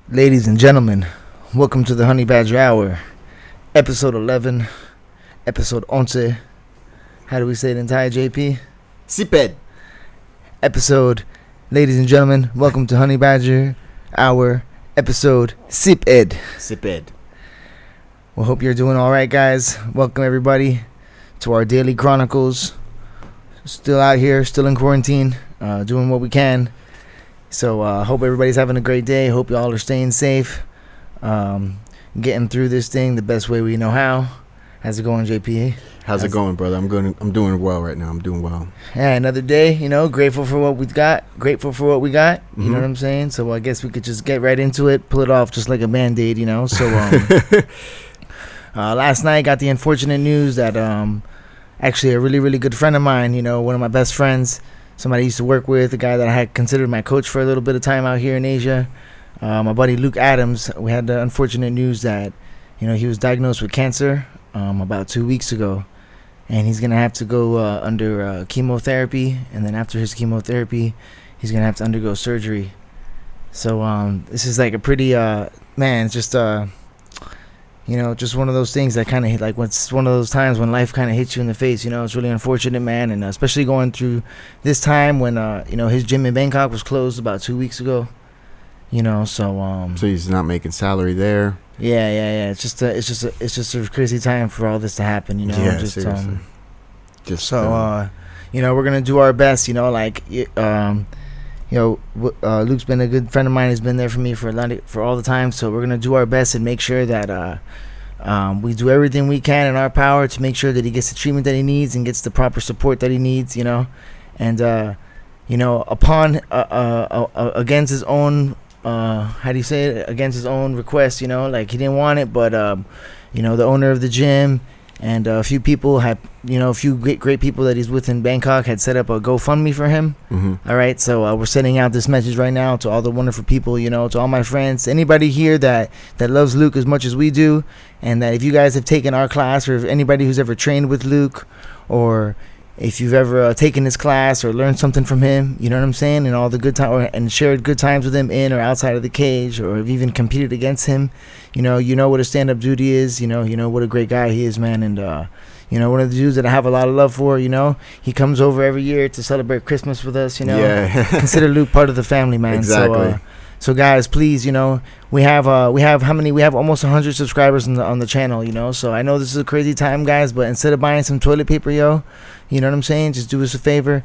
Ladies and gentlemen, welcome to the Honey Badger Hour, episode 11, episode 11. How do we say it in Thai, JP? Siped. Ladies and gentlemen, welcome to Honey Badger Hour, episode Siped. Siped. Well, hope you're doing all right, guys. Welcome, everybody, to our daily chronicles. Still out here, still in quarantine, doing what we can. So hope everybody's having a great day. Hope y'all are staying safe, getting through this thing the best way we know how. How's it going, JP? How's it going, brother? I'm doing well right now. I'm doing well. Yeah, another day. Grateful for what we got. Grateful for what we got. You know what I'm saying? So I guess we could just get right into it. Pull it off just like a Band-Aid. So last night I got the unfortunate news that actually a really, really good friend of mine. One of my best friends. Somebody I used to work with, a guy that I had considered my coach for a little bit of time out here in Asia. My buddy Luke Adams, we had the unfortunate news that, he was diagnosed with cancer about 2 weeks ago. And he's going to have to go under chemotherapy. And then after his chemotherapy, he's going to have to undergo surgery. So this is like a pretty, it's just... just one of those things that kind of like it's one of those times when life kind of hits you in the face. It's really unfortunate, man, and especially going through this time when his gym in Bangkok was closed about 2 weeks ago. So he's not making salary there. Yeah. It's just a crazy time for all this to happen. Yeah, seriously. We're gonna do our best. Luke's been a good friend of mine. He's been there for me for all the time. So we're gonna do our best and make sure that we do everything we can in our power to make sure that he gets the treatment that he needs and gets the proper support that he needs. And upon against his own against his own request. He didn't want it, but the owner of the gym and a few people had, a few great people that he's with in Bangkok had set up a GoFundMe for him. Mm-hmm. All right. So we're sending out this message right now to all the wonderful people, to all my friends, anybody here that loves Luke as much as we do. And that if you guys have taken our class, or if anybody who's ever trained with Luke, or if you've ever taken his class or learned something from him, you know what I'm saying? And all the good time, and shared good times with him in or outside of the cage, or have even competed against him, you know what a stand-up duty is, you know what a great guy he is, man. And, one of the dudes that I have a lot of love for, he comes over every year to celebrate Christmas with us, Yeah. Consider Luke part of the family, man. Exactly. So guys, please, we have how many? We have almost 100 subscribers on the channel, So I know this is a crazy time, guys, but instead of buying some toilet paper, you know what I'm saying? Just do us a favor.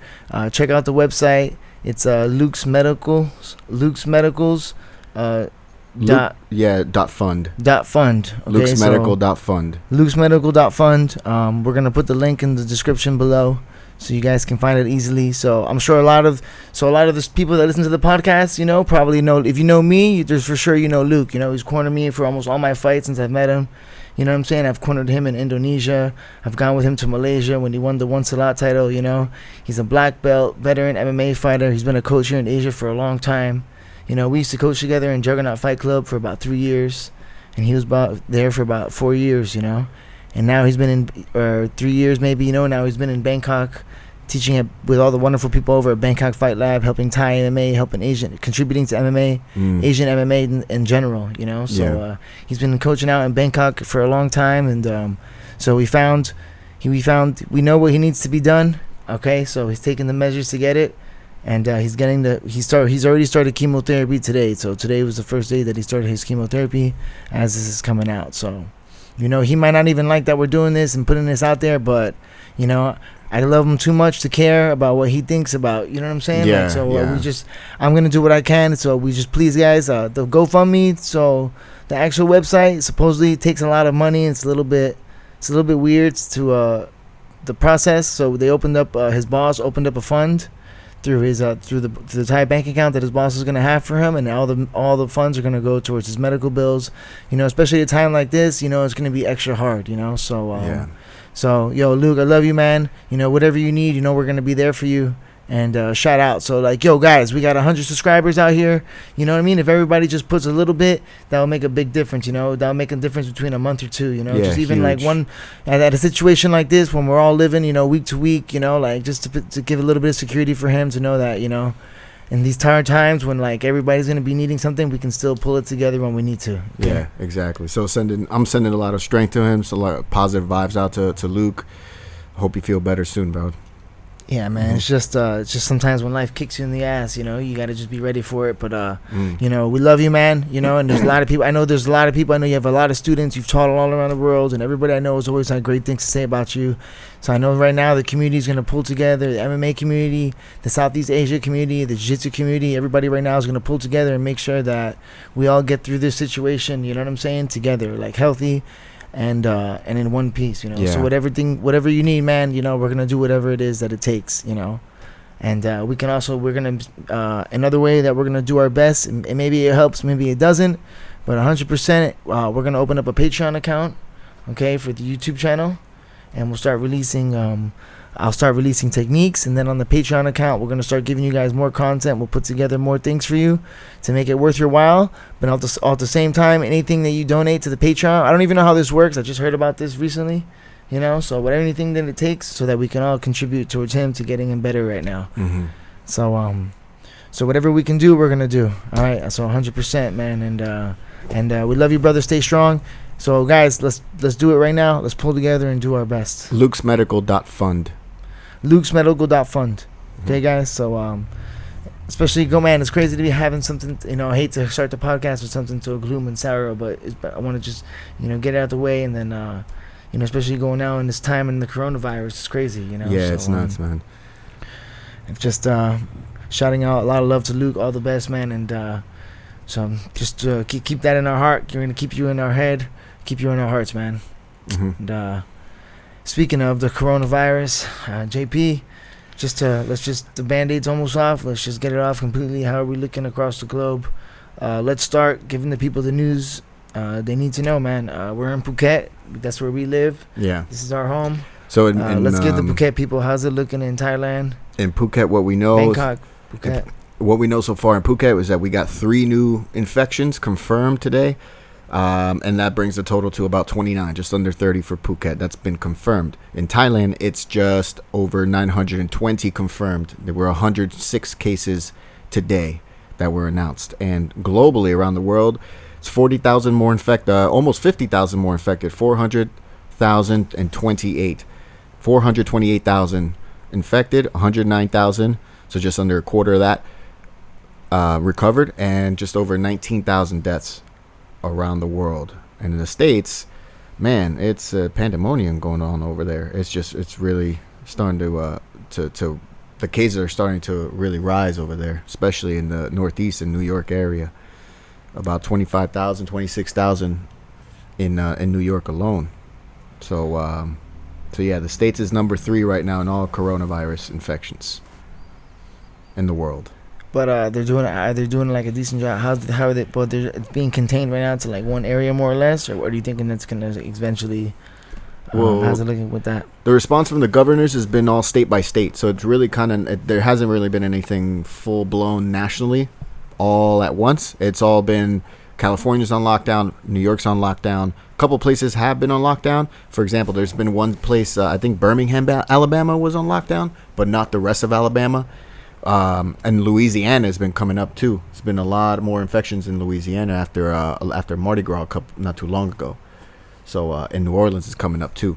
Check out the website. It's Luke's Medicals. .fund. .fund. Okay, LukesMedical.Fund. LukesMedical.Fund. We're gonna put the link in the description below, so you guys can find it easily. So I'm sure a lot of the people that listen to the podcast, probably know. If you know me, there's for sure Luke. He's cornered me for almost all my fights since I've met him. You know what I'm saying? I've cornered him in Indonesia. I've gone with him to Malaysia when he won the One Salat title. He's a black belt veteran MMA fighter. He's been a coach here in Asia for a long time. We used to coach together in Juggernaut Fight Club for about 3 years, and he was there for about 4 years. And now he's been in 3 years maybe. Now he's been in Bangkok, teaching with all the wonderful people over at Bangkok Fight Lab, helping Thai MMA, helping Asian, contributing to MMA, Asian MMA in general, So he's been coaching out in Bangkok for a long time, and so we know what he needs to be done. Okay, so he's taking the measures to get it, and he's already started chemotherapy today. So today was the first day that he started his chemotherapy, as this is coming out. So he might not even like that we're doing this and putting this out there, but I love him too much to care about what he thinks about, you know what I'm saying? Yeah, I'm going to do what I can. So we just, please guys, the GoFundMe. So the actual website supposedly takes a lot of money. It's a little bit weird to the process. So they opened up, his boss opened up a fund through his through the Thai bank account that his boss is going to have for him, and all the funds are going to go towards his medical bills. Especially at a time like this, it's going to be extra hard. So So, Luke, I love you, man. Whatever you need, we're going to be there for you. And shout out. So, guys, we got 100 subscribers out here. You know what I mean? If everybody just puts a little bit, that'll make a big difference, That'll make a difference between a month or two, Yeah, just even huge. like one, at a situation like this when we're all living, week to week, just to give a little bit of security for him to know that, in these tired times when like everybody's gonna be needing something, we can still pull it together when we need to. Yeah, exactly. So I'm sending a lot of strength to him. So a lot of positive vibes out to Luke. Hope you feel better soon, bro. Yeah, man. It's just sometimes when life kicks you in the ass, you know, you gotta just be ready for it. But you know, we love you, man. You know, and there's a lot of people. I know there's a lot of people. I know you have a lot of students. You've taught all around the world, and everybody I know has always had great things to say about you. So I know right now the community is gonna pull together. The MMA community, the Southeast Asia community, the Jiu-Jitsu community. Everybody right now is gonna pull together and make sure that we all get through this situation. You know what I'm saying? Together, like healthy. And in one piece, you know. Yeah. So whatever you need, man, you know, we're gonna do whatever it is that it takes, you know. And we're gonna another way that we're gonna do our best, and maybe it helps, maybe it doesn't, but 100%, we're gonna open up a Patreon account, okay, for the YouTube channel, and we'll start releasing. I'll start releasing techniques, and then on the Patreon account, we're going to start giving you guys more content. We'll put together more things for you to make it worth your while. But at the same time, anything that you donate to the Patreon, I don't even know how this works. I just heard about this recently, you know. So anything that it takes so that we can all contribute towards him to getting him better right now. Mm-hmm. So whatever we can do, we're going to do. All right. So 100%, man. And we love you, brother. Stay strong. So guys, let's do it right now. Let's pull together and do our best. LukesMedical.Fund. LukesMedical.Fund. Okay, guys. So, especially man, it's crazy to be having something. You know, I hate to start the podcast with something so gloom and sour, but I want to just, you know, get it out of the way, and then, you know, especially going now in this time in the coronavirus, it's crazy. You know. Yeah, so, it's nuts, man. It's just shouting out a lot of love to Luke, all the best, man, and so just keep that in our heart. You're gonna keep you in our head, keep you in our hearts, man. Mm-hmm. And speaking of the coronavirus, JP, the Band-Aid's almost off. Let's just get it off completely. How are we looking across the globe? Let's start giving the people the news they need to know, man. We're in Phuket. That's where we live. Yeah. This is our home. So let's give the Phuket people, how's it looking in Thailand? In Phuket, what we know Bangkok, Phuket. What we know so far in Phuket is that we got 3 new infections confirmed today. And that brings the total to about 29, just under 30 for Phuket. That's been confirmed. In Thailand, it's just over 920 confirmed. There were 106 cases today that were announced. And globally around the world, it's 40,000 more infected, almost 50,000 more infected, 400,028. 428,000 infected, 109,000, so just under a quarter of that recovered, and just over 19,000 deaths around the world. And in the States, man, it's a pandemonium going on over there. It's really starting to the cases are starting to really rise over there, especially in the Northeast and New York area. About 25,000, 26,000 in New York alone. So yeah, the States is number 3 right now in all coronavirus infections in the world. But they're doing like a decent job. How are they? But it's being contained right now to like one area more or less, or what are you thinking that's gonna eventually? How's it looking with that? The response from the governors has been all state by state, so it's really there hasn't really been anything full blown nationally, all at once. It's all been California's on lockdown, New York's on lockdown. A couple places have been on lockdown. For example, there's been one place, I think Birmingham, Alabama was on lockdown, but not the rest of Alabama. And Louisiana has been coming up too. There's been a lot more infections in Louisiana after Mardi Gras not too long ago. So in New Orleans is coming up too.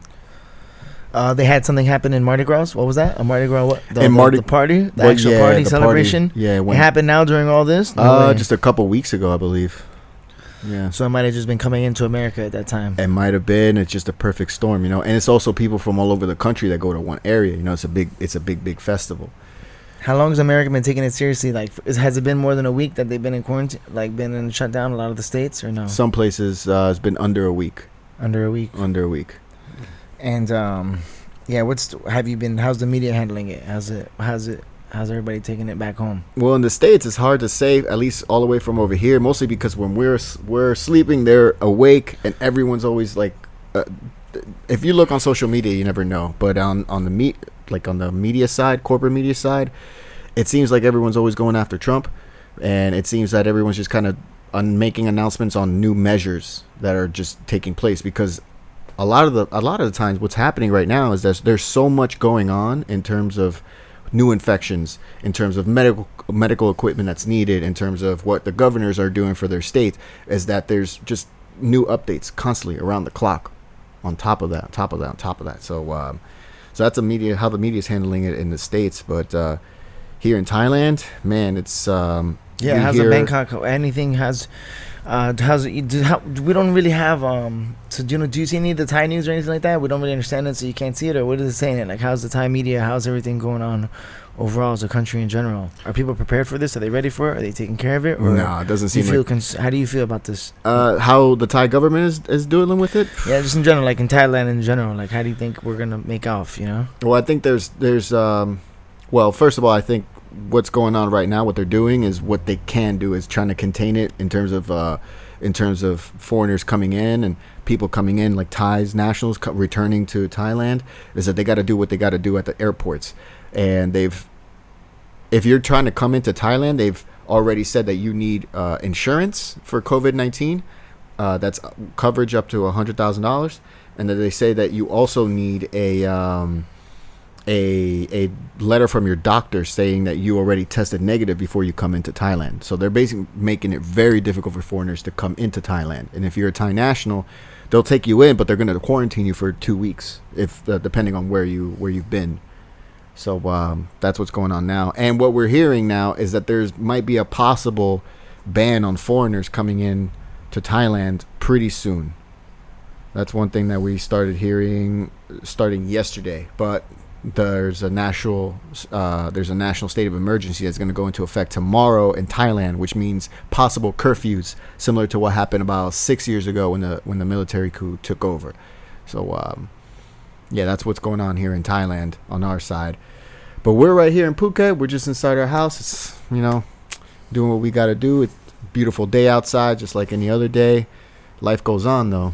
They had something happen in Mardi Gras. What was that? A Mardi Gras? What? The party? The actual yeah, party the celebration? Party. Yeah, it happened now during all this? Just a couple weeks ago, I believe. Yeah. So it might have just been coming into America at that time. It might have been. It's just a perfect storm, you know. And it's also people from all over the country that go to one area. You know, it's a big festival. How long has America been taking it seriously? Like, has it been more than a week that they've been in quarantine, like been in shutdown? A lot of the states, or no? Some places it's been under a week. Under a week. And yeah, have you been? How's the media handling it? How's everybody taking it back home? Well, in the States, it's hard to say, at least all the way from over here. Mostly because when we're sleeping, they're awake, and everyone's always like. If you look on social media, you never know. But on the media side, corporate media side, it seems like everyone's always going after Trump, and it seems that everyone's just kind of making announcements on new measures that are just taking place, because a lot of the times what's happening right now is that there's so much going on in terms of new infections, in terms of medical equipment that's needed, in terms of what the governors are doing for their state, is that there's just new updates constantly around the clock on top of that. So so that's how the media is handling it in the States. But here in Thailand, man, it's how's the Bangkok? Anything has we don't really have so do you see any of the Thai news or anything like that? We don't really understand it, so you can't see it, or what is it saying? Like, how's the Thai media? How's everything going on overall as a country in general? Are people prepared for this? Are they ready for it? Are they taking care of it? Or no, it doesn't seem like. How do you feel about this? How the Thai government is dealing with it? Yeah, just in general, like in Thailand in general. Like, how do you think we're gonna make off? You know? Well, I think there's well, first of all, I think what's going on right now, what they're doing is what they can do is trying to contain it in terms of foreigners coming in and people coming in, like Thais, nationals returning to Thailand, is that they got to do what they got to do at the airports. And if you're trying to come into Thailand, they've already said that you need insurance for COVID-19. That's coverage up to $100,000. And then they say that you also need a letter from your doctor saying that you already tested negative before you come into Thailand. So they're basically making it very difficult for foreigners to come into Thailand. And if you're a Thai national, they'll take you in, but they're going to quarantine you for 2 weeks, if depending on where you've been. So that's what's going on now. And what we're hearing now is that there's might be a possible ban on foreigners coming in to Thailand pretty soon. That's one thing that we started hearing starting yesterday. But there's a national state of emergency that's going to go into effect tomorrow in Thailand, which means possible curfews similar to what happened about 6 years ago when the military coup took over. So yeah, that's what's going on here in Thailand on our side. But we're right here in Phuket. We're just inside our house. It's, doing what we got to do. It's a beautiful day outside, just like any other day. Life goes on, though.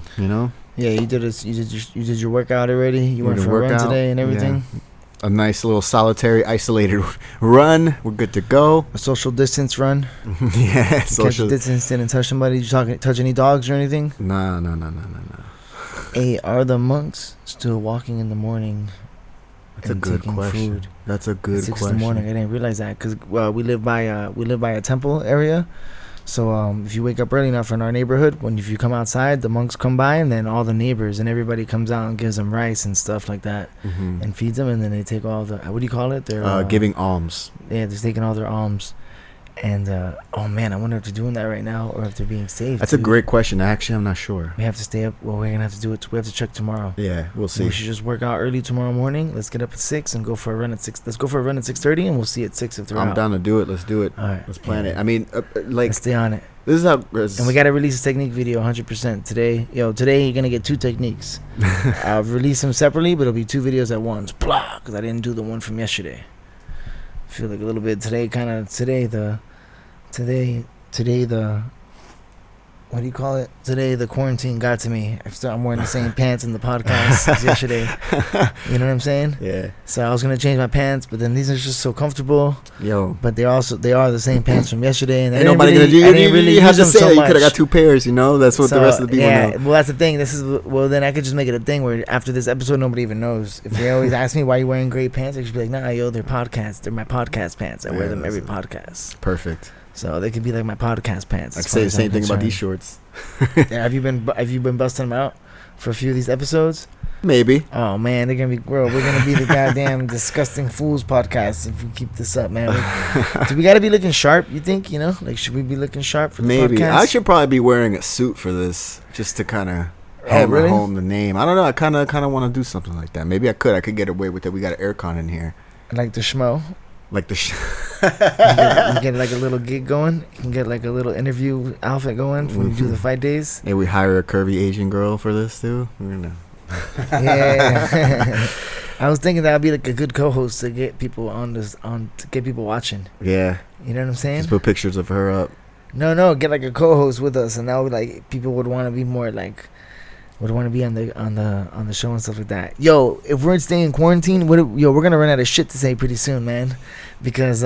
Yeah, you did your workout already. You went for a run today and everything. Yeah. A nice little solitary, isolated run. We're good to go. A social distance run. Yeah, social distance. Didn't touch somebody. Did you touch any dogs or anything? No. Hey, are the monks still walking in the morning? That's a good question. Food That's a good question. 6 in the morning. I didn't realize that because we live by a temple area. So if you wake up early enough in our neighborhood, if you come outside, the monks come by, and then all the neighbors and everybody comes out and gives them rice and stuff like that, and feeds them, and then they take all the, what do you call it? They're giving alms. Yeah, they're taking all their alms. And oh man, I wonder if they're doing that right now or if they're being saved. That's a great question. Actually, I'm not sure. We have to stay up. Well, we're gonna have to do it. We have to check tomorrow. Yeah, we'll see. We should just work out early tomorrow morning. Let's get up at 6 and go for a run at 6. Let's go for a run at 6:30, and we'll see at 6 if they're out. I'm down to do it. Let's do it. All right, let's plan it. I mean, let's stay on it. This is how. And we gotta release a technique video 100% today. Today you're gonna get 2 techniques. I'll release them separately, but it'll be 2 videos at once. Blah, because I didn't do the one from yesterday. I feel like a little bit today. Today the what do you call it? Today the quarantine got to me. I'm wearing the same pants in the podcast as yesterday. You know what I'm saying? Yeah. So I was gonna change my pants, but then these are just so comfortable. But they are the same pants from yesterday, and ain't nobody gonna do. You have to say that you could have got 2 pairs. That's what the rest of the people know. Well, that's the thing. Then I could just make it a thing where after this episode, nobody even knows. If they always ask me why you wearing gray pants, I should be like, nah, they're podcasts. They're my podcast pants. I wear them every podcast. Perfect. So they could be like my podcast pants. I say the same thing about these shorts. Yeah, have you been busting them out for a few of these episodes? Maybe. Oh man, we're gonna be the goddamn disgusting fools podcast if we keep this up, man. Do we gotta be looking sharp? You think? Should we be looking sharp for the Maybe. podcast? I should probably be wearing a suit for this, just to kind of hammer home the name. I don't know. I kind of want to do something like that. Maybe I could get away with it. We got an aircon in here. Like the schmo. Like the you get like a little gig going. You can get like a little interview outfit going when you do the fight days. And we hire a curvy Asian girl for this too. Yeah. I was thinking that would be like a good co-host to get people to get people watching. Yeah. You know what I'm saying? Just put pictures of her up. No, get like a co-host with us, and that would like people would want to be more like. Would want to be on the show and stuff like that. Yo, if we're staying in quarantine, we're gonna run out of shit to say pretty soon, man. Because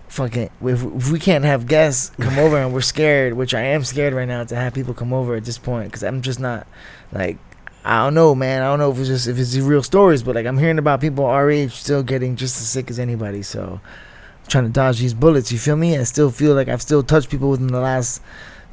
fucking if we can't have guests come over and we're scared, which I am scared right now to have people come over at this point, because I'm just not like I don't know, man. I don't know if it's the real stories, but like I'm hearing about people our age still getting just as sick as anybody. So I'm trying to dodge these bullets. You feel me? I still feel like I've still touched people within the last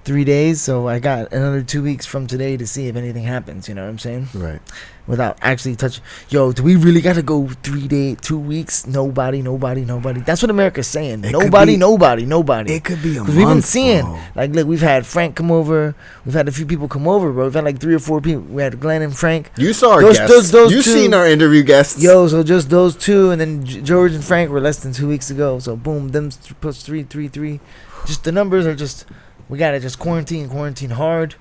3 days, so I got another 2 weeks from today to see if anything happens. You know what I'm saying? Right. Without actually touching. Yo, do we really gotta go 2 weeks? Nobody. That's what America's saying. Nobody. It could be a month. We've been seeing, bro. like, look, we've had Frank come over. We've had a few people come over, bro. We've had like 3 or 4 people. We had Glenn and Frank. You saw our guests. You seen our interview guests. Yo, so just those 2, and then George and Frank were less than 2 weeks ago. So boom, them plus 3. Just the numbers are just. We gotta just quarantine hard.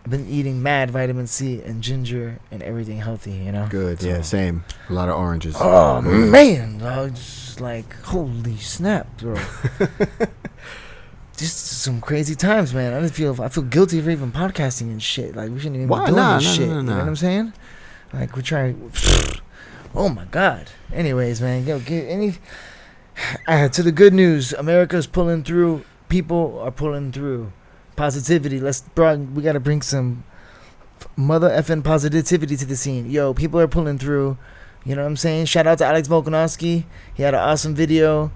I've been eating mad vitamin C and ginger and everything healthy, you know. Good, so. yeah, same. A lot of oranges. Oh man, dog, just like holy snap, bro. Just some crazy times, man. I feel guilty for even podcasting and shit. Like we shouldn't even be doing this shit. You know what I'm saying? Like we try. Oh my god. Anyways, man, yo, get any. To the good news, America's pulling through. People are pulling through. Positivity. We gotta bring some mother effing positivity to the scene. Yo, people are pulling through. You know what I'm saying? Shout out to Alex Volkanovski. He had an awesome video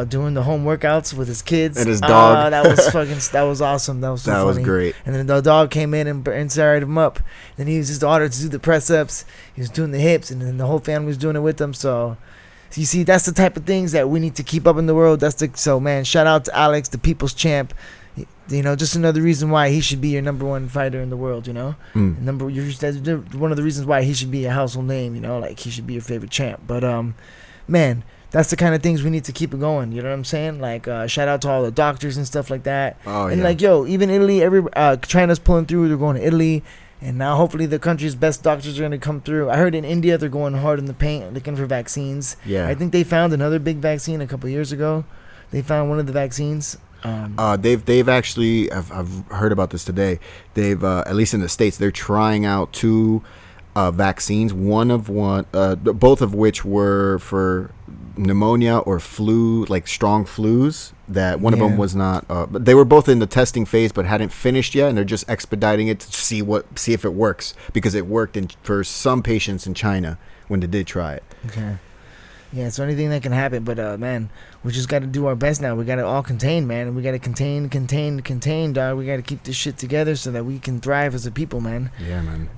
doing the home workouts with his kids and his dog. That was awesome. That was so funny. Was great. And then the dog came in and started him up. Then he used his daughter to do the press ups. He was doing the hips, and then the whole family was doing it with him. So you see, that's the type of things that we need to keep up in the world. So man, shout out to Alex, the people's champ. You know, just another reason why he should be your number one fighter in the world. You know, that's one of the reasons why he should be a household name. You know, like he should be your favorite champ. But man, that's the kind of things we need to keep it going. You know what I'm saying? Like shout out to all the doctors and stuff like that. Oh, and yeah. like yo, even Italy, China's pulling through. They're going to Italy. And now hopefully the country's best doctors are going to come through. I heard in India they're going hard in the paint looking for vaccines. Yeah. I think they found another big vaccine a couple of years ago. They found one of the vaccines. They've actually, I've heard about this today. They've at least in the States, they're trying out 2 vaccines. Both of which were for pneumonia or flu, like strong flus. That one of them was not. But they were both in the testing phase, but hadn't finished yet, and they're just expediting it to see if it works, because it worked for some patients in China when they did try it. Okay. Yeah, so anything that can happen, but man, we just got to do our best now. We got to all contain, man, and we got to contain, dog. We got to keep this shit together so that we can thrive as a people, man. Yeah, man.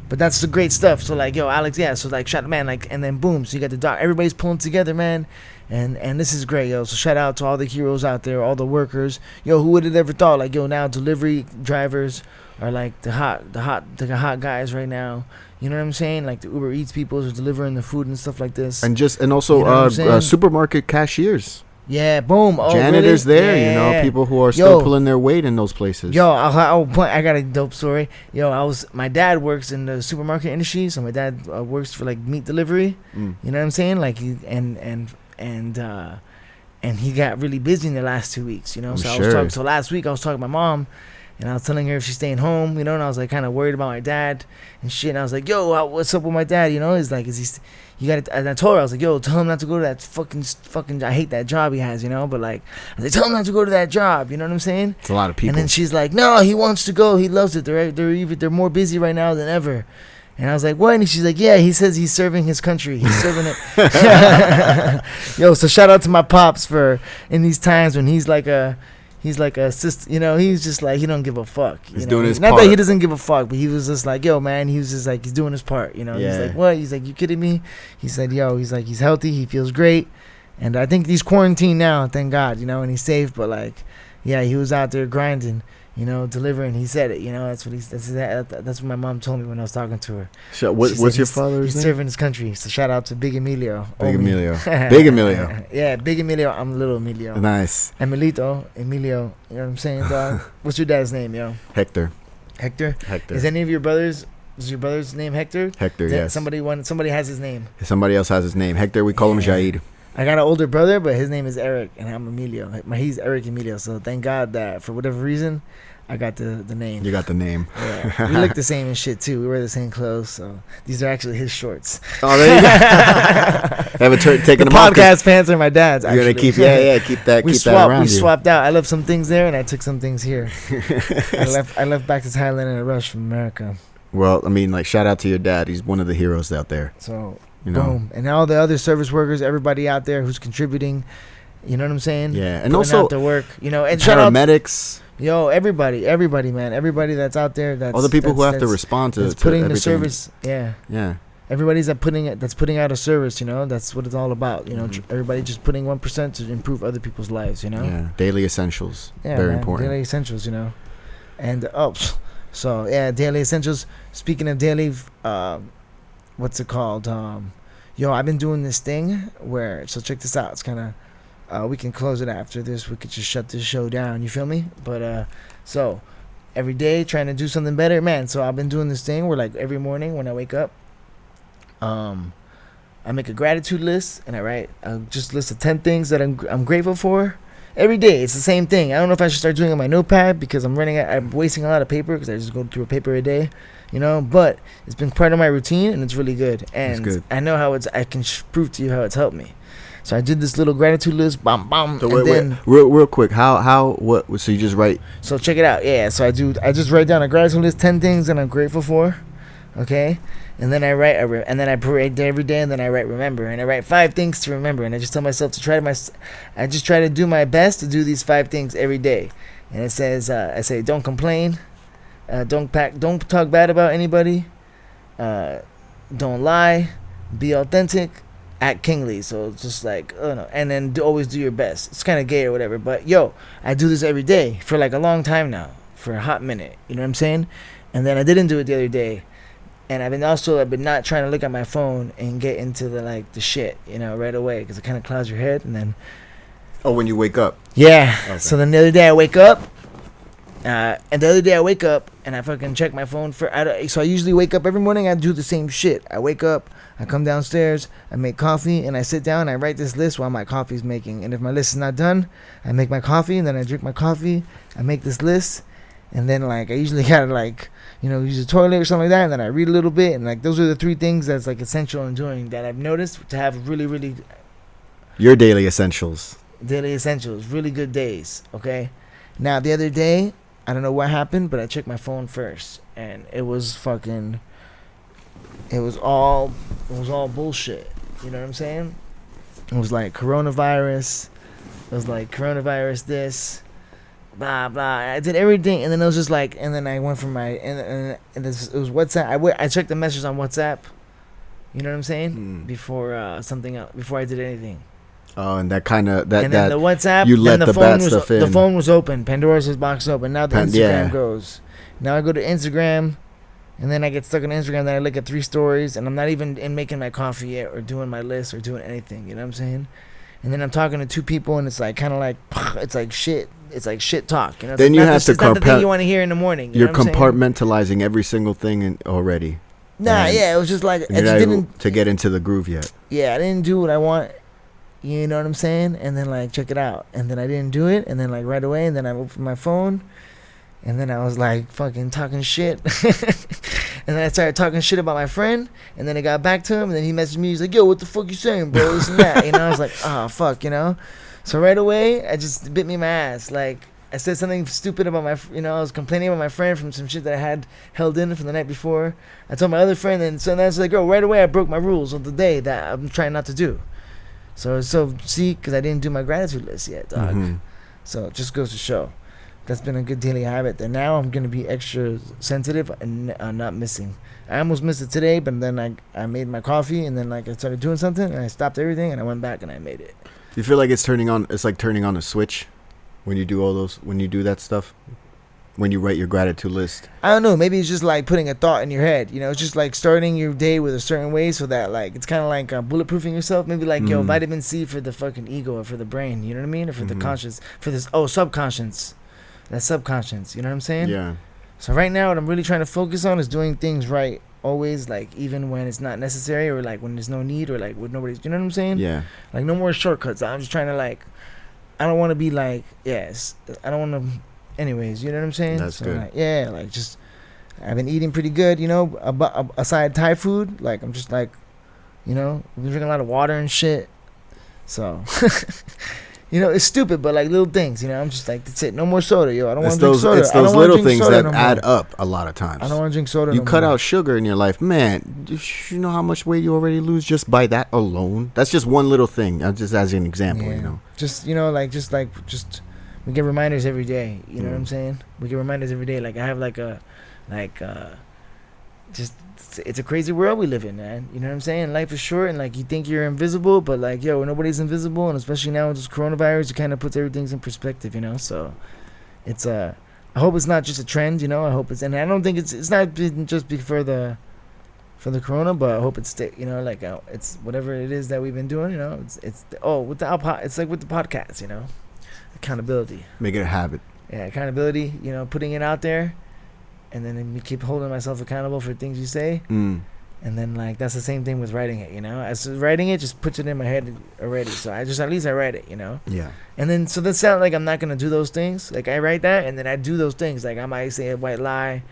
But that's the great stuff. So like, yo, Alex, yeah. So like, shout out, man, like, and then boom. So you got the doc. Everybody's pulling together, man, and this is great, yo. So shout out to all the heroes out there, all the workers. Yo, who would have ever thought? Like, yo, now delivery drivers are like the hot guys right now. You know what I'm saying? Like the Uber Eats people are delivering the food and stuff like this. And also you know supermarket cashiers. Yeah, boom. Oh, janitors really? there, yeah. you know, people who are still pulling their weight in those places. Yo, I got a dope story. Yo, my dad works in the supermarket industry, so my dad works for like meat delivery. You know what I'm saying? Like and he got really busy in the last 2 weeks, you know. So last week I was talking to my mom. And I was telling her if she's staying home, you know, and I was like kind of worried about my dad and shit. And I was like, yo, what's up with my dad? You know, he's like, you got to, and I told her, I was like, yo, tell him not to go to that fucking, I hate that job he has, you know, but like, I was like, tell him not to go to that job, you know what I'm saying? It's a lot of people. And then she's like, no, he wants to go. He loves it. They're more busy right now than ever. And I was like, what? And she's like, yeah, he says he's serving his country. He's serving it. Yo, so shout out to my pops for in these times when he's like a sister, you know, he's just like, he don't give a fuck. He's doing his part. Not that he doesn't give a fuck, but he was just like, yo, man, he was just like, he's doing his part, you know. Yeah. He's like, what? He's like, you kidding me? He said, yo, he's like, he's healthy, he feels great. And I think he's quarantined now, thank God, you know, and he's safe. But like, yeah, he was out there grinding, you know, delivering. He said it, you know. That's what my mom told me when I was talking to her. So what's your father's name? He's serving his country. So shout out to Big Emilio. Big Emilio. Big Emilio. Yeah, Big Emilio. I'm Little Emilio. Nice. Emilio. You know what I'm saying, dog? What's your dad's name, yo? Hector. Hector. Hector. Is any of your brothers? Is your brother's name Hector? Hector. Yes. Somebody has his name. Somebody else has his name. Hector. We call him Jaid. I got an older brother, but his name is Eric, and I'm Emilio. He's Eric Emilio. So thank God that for whatever reason, I got the name. You got the name. Yeah. We look the same and shit too. We wear the same clothes, so these are actually his shorts. Oh, there you go. Haven't taken the them off. Podcast pants are my dad's. Actually. You're gonna keep that. We keep that around. We swapped out. I left some things there, and I took some things here. I left back to Thailand in a rush from America. Well, I mean, like, shout out to your dad. He's one of the heroes out there. So, You know? boom. And all the other service workers, everybody out there who's contributing, you know what I'm saying? Yeah, and Putting also out the work, you know, and shout out, paramedics. yo, everybody, man, everybody that's out there, that's All the people who have to that's respond to, that's putting everything. the service, yeah. Yeah. Everybody's that's putting out a service, you know. That's what it's all about, you know. Everybody just putting 1% to improve other people's lives, you know. Yeah. Daily essentials. Yeah, Very man, important. daily essentials, you know. And so yeah, daily essentials. Speaking of daily, what's it called? Yo, I've been doing this thing where, so check this out. It's kind of, we can close it after this. We could just shut this show down. You feel me? But so every day trying to do something better, man. So I've been doing this thing where, like, every morning when I wake up, I make a gratitude list and I write just list of 10 things that I'm grateful for. Every day, it's the same thing. I don't know if I should start doing it on my notepad because I'm wasting a lot of paper because I just go through a paper a day, you know. But it's been part of my routine and it's really good. And good. I know how I can prove to you how it's helped me. So I did this little gratitude list, bam, bam, So and then real quick, what? So you just write? So check it out. Yeah. So I just write down a gratitude list, 10 things that I'm grateful for. Okay. And then I write, and then I write every day, and then I write remember, and I write 5 things to remember, and I just tell myself I just try to do my best to do these 5 things every day. And it says, I say, don't complain, don't talk bad about anybody, don't lie, be authentic, act kingly. So it's just like, oh no, and then always do your best. It's kind of gay or whatever, but yo, I do this every day for like a long time now, for a hot minute. You know what I'm saying? And then I didn't do it the other day. And I've been not trying to look at my phone and get into the shit, you know, right away, because it kind of clouds your head. And then, when you wake up. yeah. Okay. So then the other day I wake up, and I fucking check my phone so I usually wake up every morning. I do the same shit. I wake up, I come downstairs, I make coffee, and I sit down. And I write this list while my coffee's making. And if my list is not done, I make my coffee, and then I drink my coffee. I make this list, and then I usually gotta use the toilet or something like that, and then I read a little bit, and those are the 3 things that's essential in doing that I've noticed to have really, really Your daily essentials. really good days. Okay, now the other day I don't know what happened, but I checked my phone first, and it was all bullshit. You know what I'm saying? It was like coronavirus. It was like coronavirus this. Blah blah. I did everything, and then it was just and then I went from it was WhatsApp. I checked the messages on WhatsApp. You know what I'm saying? Before before I did anything. Oh, and that kind of And then the WhatsApp. You let the bad stuff in. The phone was open. Pandora's box open. Now the Instagram goes. Now I go to Instagram, and then I get stuck on Instagram. Then I look at 3 stories, and I'm not even making my coffee yet, or doing my list, or doing anything. You know what I'm saying? And then I'm talking to 2 people, and it's it's like shit. It's like shit talk. You know? Then you have to it's not the thing you want to hear in the morning. You're compartmentalizing every single thing already. Nah, yeah, it was just like I just didn't to get into the groove yet. Yeah, I didn't do what I want. You know what I'm saying? And then check it out. And then I didn't do it. And then right away. And then I opened my phone. And then I was fucking talking shit. And then I started talking shit about my friend. And then I got back to him. And then he messaged me. He's like, yo, what the fuck you saying, bro? This and that. You know, I was like, oh, fuck, you know? So right away, I just bit me in my ass. I said something stupid about I was complaining about my friend from some shit that I had held in from the night before. I told my other friend. And so that's right away, I broke my rules of the day that I'm trying not to do. So see, because I didn't do my gratitude list yet, dog. Mm-hmm. So it just goes to show. That's been a good daily habit. And now I'm going to be extra sensitive and not missing. I almost missed it today, but then I made my coffee, and then I started doing something, and I stopped everything, and I went back and I made it. Do you feel like it's turning on a switch when you do that stuff? When you write your gratitude list? I don't know. Maybe it's just putting a thought in your head. You know, it's just starting your day with a certain way so that it's kind of like bulletproofing yourself. Maybe yo, vitamin C for the fucking ego or for the brain. You know what I mean? Or for the conscious, for this, subconscious. That's subconscious. You know what I'm saying? Yeah. So right now, what I'm really trying to focus on is doing things right. Always, even when it's not necessary, or when there's no need, or when nobody's, you know what I'm saying? Yeah. No more shortcuts. I'm just trying to I don't want to be yes. I don't want to. Anyways, you know what I'm saying? That's good. Just I've been eating pretty good, you know. Aside Thai food, I'm just we've been drinking a lot of water and shit. So, You know, it's stupid, but like little things. You know, I'm just like, that's it. No more soda, yo. I don't want It's to drink soda. It's I don't those wanna little drink things soda that no more. add up a lot of times. I don't want to drink soda. You no cut more. out sugar in your life, man. You know how much weight you already lose just by that alone. That's just one little thing. Just as an example, you know. Just we get reminders every day. You know what I'm saying? We get reminders every day. Like I have it's a crazy world we live in, man. You know what I'm saying? Life is short, and like you think you're invisible, but like yo, nobody's invisible, and especially now with this coronavirus, it kind of puts everything in perspective, you know. So it's I hope it's not just a trend, you know. I hope and I don't think it's not just for the corona, but I hope it's you know, like it's whatever it is that we've been doing, you know. It's with it's like with the podcast, you know, accountability. Make it a habit. Yeah, accountability. You know, putting it out there. And then you keep holding myself accountable for things you say. And then, like, that's the same thing with writing it, you know? As writing it just puts it in my head already. So at least I write it, you know? Yeah. And then, so that sounds like I'm not going to do those things. Like, I write that, and then I do those things. Like, I might say a white lie,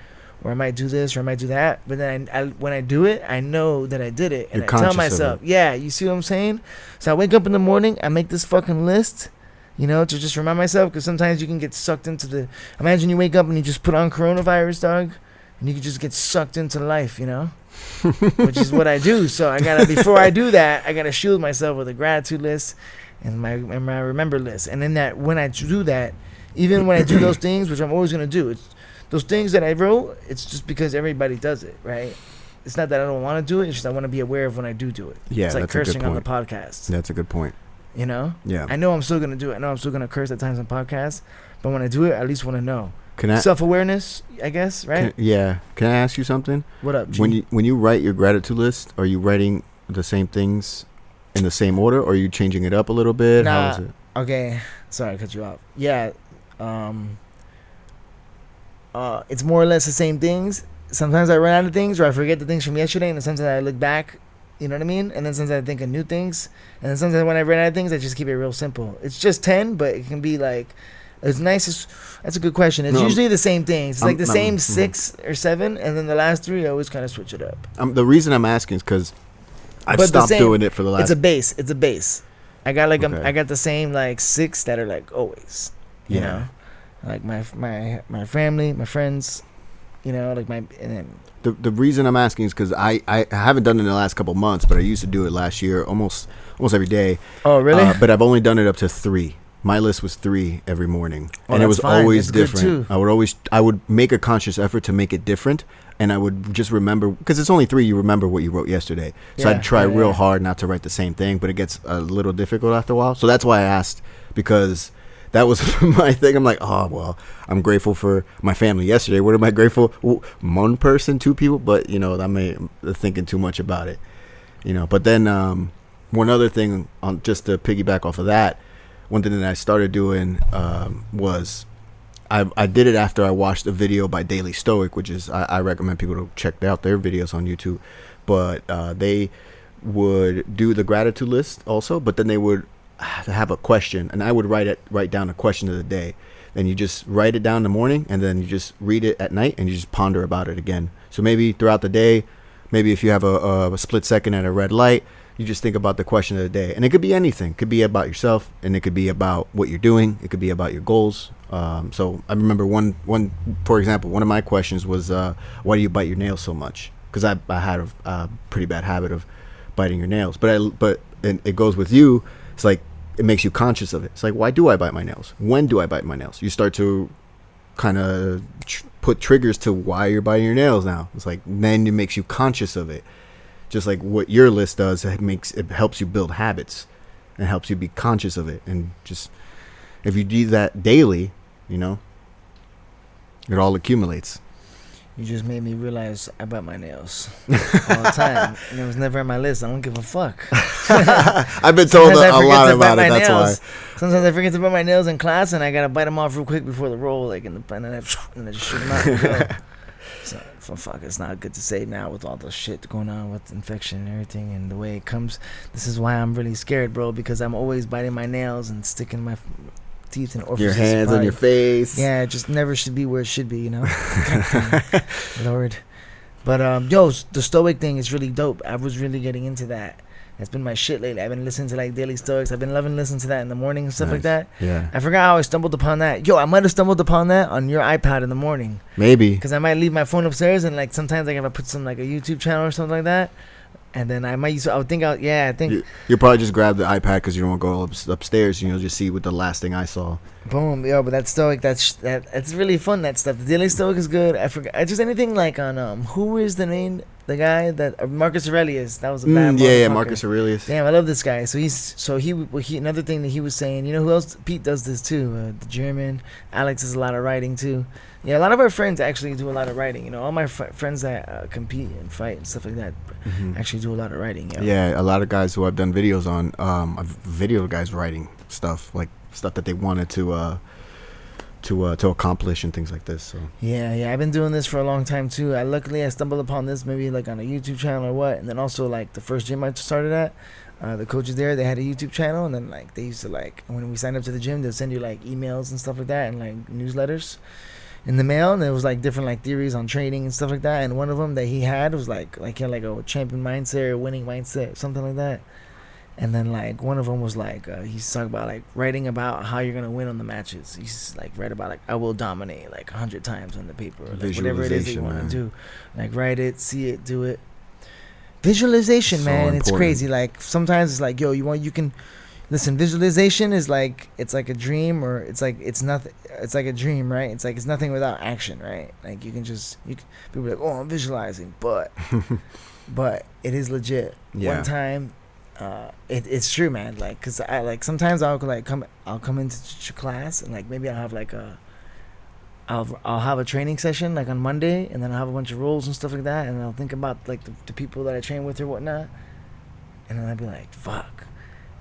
or I might do this, or I might do that. But then when I do it, I know that I did it. And You're I tell myself, yeah, you see what I'm saying? So I wake up in the morning, I make this fucking list. You know, to just remind myself, because sometimes you can get sucked into imagine you wake up and you just put on coronavirus, dog, and you can just get sucked into life, you know, which is what I do. So before I do that, I gotta shield myself with a gratitude list and my remember list. And then when I do that, even when I do those things, which I'm always gonna do, it's those things that I wrote. It's just because everybody does it, right? It's not that I don't want to do it. It's just I want to be aware of when I do it. Yeah, it's like that's a good cursing on the point. podcast. That's a good point. You know? Yeah. I know I'm still going to do it. I know I'm still going to curse at times on podcasts. But when I do it, I at least want to know. Self-awareness, I guess, right? Can I ask you something? What up, G? When you write your gratitude list, are you writing the same things in the same order, or are you changing it up a little bit? Nah, how is it? Okay. Sorry, I cut you off. Yeah. It's more or less the same things. Sometimes I run out of things, or I forget the things from yesterday, and then sometimes I look back. You know what I mean? And then sometimes I think of new things. And then sometimes when I run out of things, I just keep it real simple. It's just 10, but it can be like, it's nice. That's a good question. It's usually the same things. It's like the same 6 or 7. And then the last 3, I always kind of switch it up. The reason I'm asking is because I've stopped doing it for the last. It's a base. I got like, I got the same like 6 that are like always, you know, like my family, my friends, you know, like and then. The reason I'm asking is because I haven't done it in the last couple months, but I used to do it last year almost every day. Oh, really? But I've only done it up to 3. My list was 3 every morning, and it was always different. I would make a conscious effort to make it different, and I would just remember, because it's only 3. You remember what you wrote yesterday, so I'd try real hard not to write the same thing, but it gets a little difficult after a while. So that's why I asked, because that was my thing. I'm like, oh, well, I'm grateful for my family yesterday. What am I grateful? One person, 2 people, but, you know, I'm thinking too much about it, you know. But then one other thing, on just to piggyback off of that, one thing that I started doing was I did it after I watched a video by Daily Stoic, which is, I recommend people to check out their videos on YouTube. But they would do the gratitude list also, but then they would have a question, and I would write down a question of the day. Then you just write it down in the morning, and then you just read it at night, and you just ponder about it again. So maybe throughout the day, maybe if you have a split second at a red light, you just think about the question of the day. And it could be anything. It could be about yourself, and it could be about what you're doing. It could be about your goals. So I remember one, for example, one of my questions was, why do you bite your nails so much? Because I had a pretty bad habit of biting your nails. But it goes with you. It's like, it makes you conscious of it. It's like, why do I bite my nails? When do I bite my nails? You start to kind of put triggers to why you're biting your nails now. It's like, then it makes you conscious of it. Just like what your list does, it helps you build habits and helps you be conscious of it. And just, if you do that daily, you know, it all accumulates. You just made me realize I bite my nails all the time, and it was never on my list. I don't give a fuck. I've been told a lot about it. That's nails. why. Sometimes I forget to bite my nails in class, and I gotta bite them off real quick before the roll, like and then I just shoot them out. And go. So fuck, it's not good to say now with all the shit going on with infection and everything, and the way it comes. This is why I'm really scared, bro, because I'm always biting my nails and sticking my teeth and orifices. Your hands on your face. Yeah, it just never should be where it should be, you know. Lord. But yo, the stoic thing is really dope. I was really getting into that, That's been my shit lately. I've been listening to like Daily Stoics. I've been loving listening to that in the morning and stuff like that. Yeah. I forgot how I stumbled upon that. Yo, I might have stumbled upon that on your iPad in the morning. Maybe. Because I might leave my phone upstairs and like sometimes like if I put some like a YouTube channel or something like that, and then I might use. I think You'll probably just grab the iPad because you don't want to go upstairs. And you'll just see what the last thing I saw. Boom, yo, but that Stoic, that's really fun. That stuff. The Daily Stoic is good. I forgot. Just anything like on who is the name? The guy that Marcus Aurelius. That was a bad yeah, Marcus Aurelius. Damn, I love this guy. So he another thing that he was saying. You know who else? Pete does this too. The German. Alex does a lot of writing too. Yeah, a lot of our friends actually do a lot of writing. You know, all my friends that compete and fight and stuff like that actually do a lot of writing. Yo. Yeah, a lot of guys who I've done videos on. I've video guys writing stuff like stuff that they wanted to accomplish and things like this. So yeah, I've been doing this for a long time too. Luckily I stumbled upon this maybe like on a YouTube channel or what, and then also like the first gym I started at, the coaches there, they had a YouTube channel, and then like they used to like when we signed up to the gym, they'll send you like emails and stuff like that and like newsletters in the mail, and there was like different like theories on training and stuff like that, and one of them that he had was like he had like a champion mindset or winning mindset, something like that. And then, like, one of them was, like, he's talking about, like, writing about how you're going to win on the matches. He's, like, write about, like, I will dominate, like, 100 times on the paper. Or, like, whatever it is that you want to do. Like, write it, see it, do it. Visualization, so man. Important. It's crazy. Like, sometimes it's like, yo, you can... Listen, visualization is, like, it's like a dream, or it's like, it's nothing. It's like a dream, right? It's like, it's nothing without action, right? Like, you can people are like, oh, I'm visualizing. But it is legit. Yeah. One time... it's true, man. Like, cause I like sometimes I'll come into class and like maybe I'll have like I'll have a training session like on Monday, and then I'll have a bunch of rules and stuff like that, and I'll think about like the people that I train with or whatnot, and then I'll be like, fuck.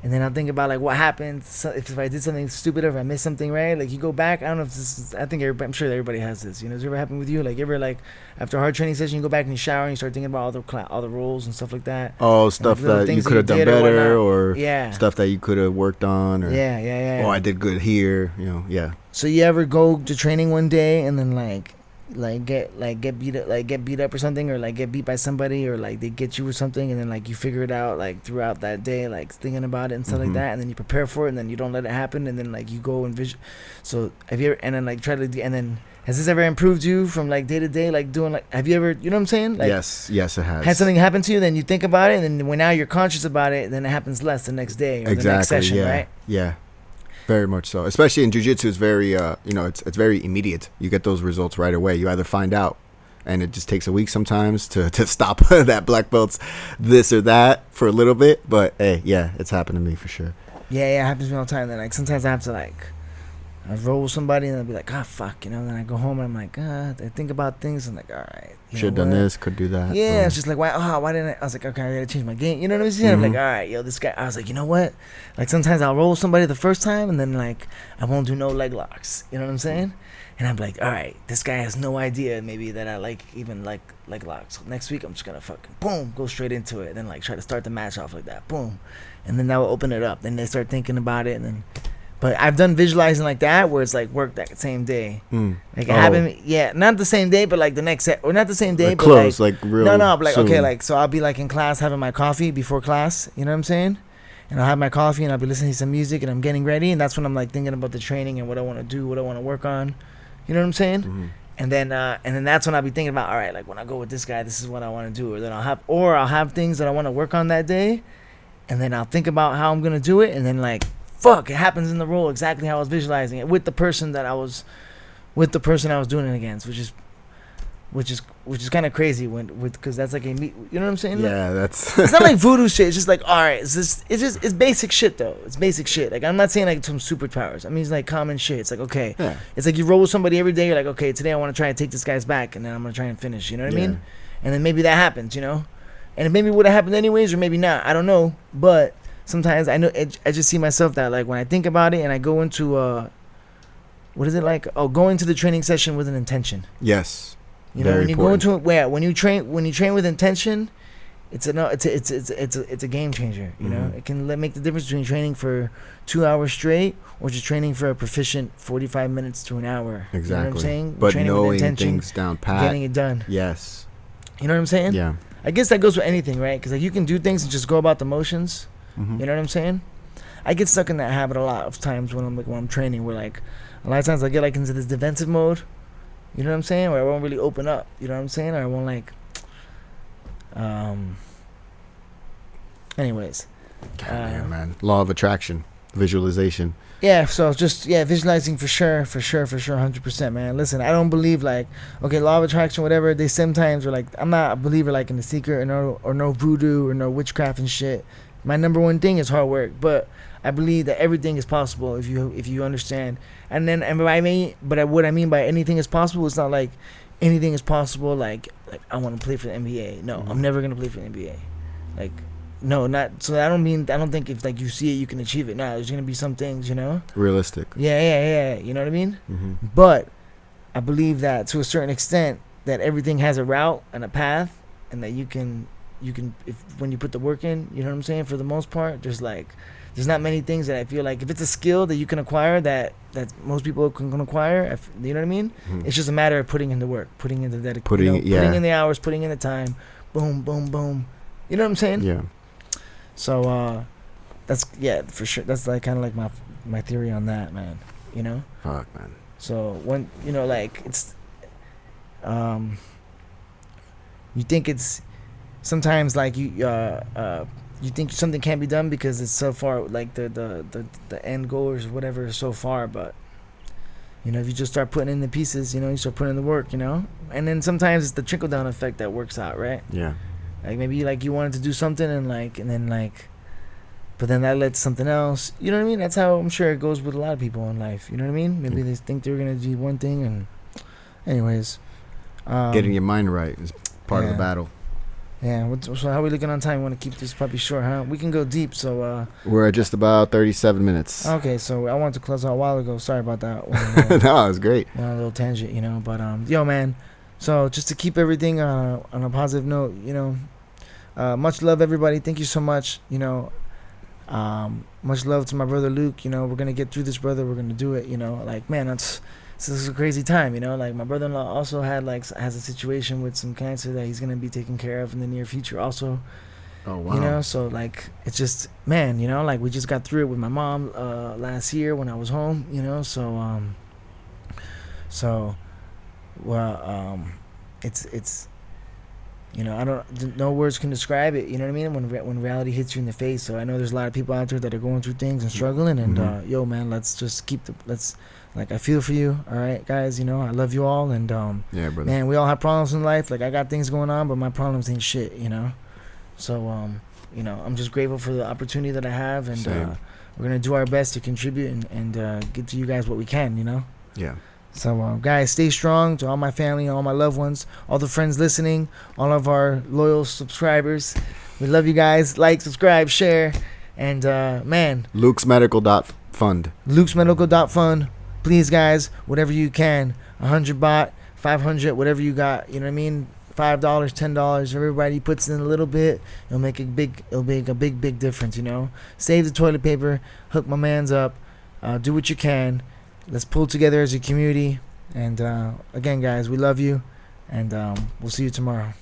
And then I'll think about like what happened if I did something stupid or if I missed something, right? Like you go back. I don't know if this is. I'm sure everybody has this. You know, does it ever happen with you? Like ever like after a hard training session, you go back and you shower and you start thinking about all the rules and stuff like that. Oh, stuff that you could have done better, or stuff that you could have worked on, or yeah. Oh, I did good here. You know, yeah. So you ever go to training one day and then get beat up or something, or like get beat by somebody, or like they get you or something, and then like you figure it out like throughout that day, like thinking about it and stuff like that, and then you prepare for it, and then you don't let it happen, and then like you go and So have you ever, and then like try to, and then has this ever improved you from like day to day, like doing like, have you ever, you know what I'm saying? Like, yes, it has. Had something happen to you, then you think about it, and then when now you're conscious about it, then it happens less the next day or the next session, right? Yeah. Very much so. Especially in jiu-jitsu, it's very, it's very immediate. You get those results right away. You either find out, and it just takes a week sometimes to stop that black belt's this or that for a little bit. But, hey, yeah, it's happened to me for sure. Yeah, it happens to me all the time. Then, like, sometimes I have to, like, I roll with somebody, and I'll be like, fuck, and then I go home, and I'm like, I think about things, and like, all right. Should have done this, could do that. Yeah, it's just like, why didn't I? I was like, okay, I gotta change my game. You know what I'm saying? I'm like, all right, yo, this guy. I was like, you know what? Like, sometimes I'll roll with somebody the first time, and then, like, I won't do no leg locks. You know what I'm saying? And I'm like, all right, this guy has no idea maybe that I like leg locks. So next week, I'm just gonna fucking, boom, go straight into it, and then, like, try to start the match off like that, boom. And then that will open it up. Then they start thinking about it, and then... But I've done visualizing like that where it's like work that same day. Like it happened, not the same day, but like the next set, or not the same day, like but close, like real but like soon. Okay, like so I'll be like in class having my coffee before class. You know what I'm saying? And I'll have my coffee and I'll be listening to some music and I'm getting ready, and that's when I'm like thinking about the training and what I want to do, what I want to work on. You know what I'm saying? And then that's when I'll be thinking about, all right, like when I go with this guy, this is what I want to do, or then I'll have things that I want to work on that day, and then I'll think about how I'm gonna do it, and then like. Fuck, it happens in the role exactly how I was visualizing it with the person I was doing it against, which is kind of crazy because that's like you know what I'm saying? Yeah, that's it's not like voodoo shit. It's just like, all right, it's basic shit though. It's basic shit. Like I'm not saying like some superpowers. I mean it's like common shit. It's like okay, it's like you roll with somebody every day. You're like, okay, today I want to try and take this guy's back, and then I'm gonna try and finish. You know what I mean? And then maybe that happens, you know, and it maybe would have happened anyways, or maybe not. I don't know, but. Sometimes I know I just see myself that like when I think about it and I go into what is it like? Oh, going to the training session with an intention. Yes. You know, when you go into it, when you train with intention, it's a game changer. You know, it can make the difference between training for 2 hours straight or just training for a proficient 45 minutes to an hour. Exactly. You know what I'm saying? But training knowing with intention, things down pat, getting it done. Yes. You know what I'm saying? Yeah. I guess that goes with anything, right? Because like you can do things and just go about the motions. Mm-hmm. You know what I'm saying? I get stuck in that habit a lot of times when I'm training. Where like a lot of times I get like into this defensive mode. You know what I'm saying? Where I won't really open up. You know what I'm saying? Or I won't like. Anyways. God damn, man. Law of attraction, visualization. Yeah, so just visualizing for sure, 100%, man. Listen, I don't believe like law of attraction, whatever. They sometimes are like, I'm not a believer like in the secret or no voodoo or no witchcraft and shit. My number one thing is hard work, but I believe that everything is possible if you understand. What I mean by anything is possible, it's not like anything is possible. Like I want to play for the NBA. No, I'm never gonna play for the NBA. Like. No, not so. I don't think if like you see it, you can achieve it. Nah, there's gonna be some things, you know. Realistic. Yeah. You know what I mean? Mm-hmm. But I believe that to a certain extent, that everything has a route and a path, and that you can if when you put the work in, you know what I'm saying. For the most part, there's not many things that I feel like if it's a skill that you can acquire that most people can acquire. You know what I mean? Mm-hmm. it's just a matter of putting in the work, putting in the dedication, putting in the hours, putting in the time. Boom, boom, boom. You know what I'm saying? Yeah. So that's for sure. That's like kind of like my theory on that, man. You know. Fuck, man. So when like it's, you think it's sometimes like you think something can't be done because it's so far, like the end goal or whatever is so far, but if you just start putting in the pieces, you start putting in the work, and then sometimes it's the trickle down effect that works out, right? Yeah. Like maybe like you wanted to do something but then that led to something else. You know what I mean? That's how I'm sure it goes with a lot of people in life. You know what I mean? Maybe they think they're gonna do one thing, and anyways, getting your mind right is part of the battle. Yeah. So how are we looking on time? We want to keep this puppy short, huh? We can go deep. So we're at just about 37 minutes. Okay. So I wanted to close out a while ago. Sorry about that. No, it was great. One little tangent, But yo, man. So just to keep everything on a positive note, much love, everybody. Thank you so much. Much love to my brother Luke. We're gonna get through this, brother. We're gonna do it. Like, man, this is a crazy time. Like my brother-in-law also has a situation with some cancer that he's gonna be taken care of in the near future also. Oh wow. So like it's just, man, like we just got through it with my mom last year when I was home. It's no words can describe it. You know what I mean? When reality hits you in the face. So I know there's a lot of people out there that are going through things and struggling. And yo, man, let's just I feel for you. All right, guys. I love you all. And yeah, brother. Man, we all have problems in life. Like I got things going on, but my problems ain't shit. So I'm just grateful for the opportunity that I have, and we're gonna do our best to contribute and get to you guys what we can. Yeah. So, guys, stay strong. To all my family, all my loved ones, all the friends listening, all of our loyal subscribers. We love you guys. Like, subscribe, share. And, man. LukesMedical.Fund. LukesMedical.Fund. Please, guys, whatever you can. 100 baht, 500, whatever you got. You know what I mean? $5, $10. Everybody puts in a little bit. It'll make a big difference, Save the toilet paper. Hook my mans up. Do what you can. Let's pull together as a community. And again, guys, we love you. And we'll see you tomorrow.